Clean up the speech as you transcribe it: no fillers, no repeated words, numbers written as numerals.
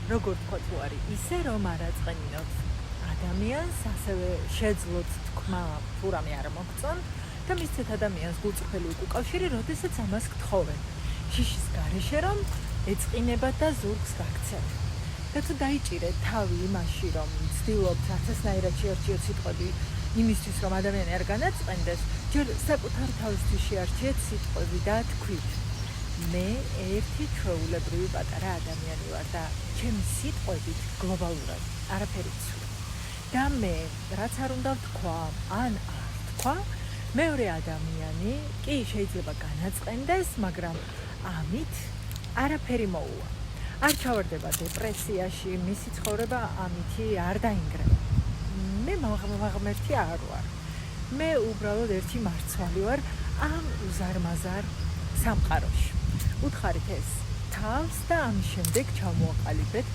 როგორ თქვა თუ არის ისე რომ არ აწყენინოთ ადამიანს, ასევე შეძლოთ თქვა თუ რამე არ მოგწონთ და მისცეთ ადამიანს გულწრფელი უკავშირი, როდესაც ამას გთხოვენ. შიშის გარეშე რომ ეწყინებათ და ზურგს გაქცევთ. და თუ დაიჭირეთ თავი იმაში, რომ ვცდილობთ ასასნაირად შეარჩიოთ სიტყვები იმისთვის, რომ ადამიანი არ განაწყენდეს, ჯერ საკუთარ თავისთვის შეარჩიეთ სიტყვები და თქვით. მე ერთი ჩვეულებრივი პატარა ადამიანი ვარ და ჩემი სიტყვებით გლობალურად არაფერი ვცვლი. და მე რაც არ უნდა ვთქვა, ან არ ვთქვა, მეორე ადამიანი კი შეიძლება განაწყენდეს, მაგრამ ამით არაფერი მოუვა. არ ჩავარდება დეპრესიაში, მისი ცხოვრება ამითი არ დაინგრევა. მე მაღმერთი არ ვარ. მე უბრალოდ ერთი მარცვალი ვარ ამ უზარმაზარ სამყაროში. უთხარით ეს თავს და ამის შემდეგ ჩამოაყალიბეთ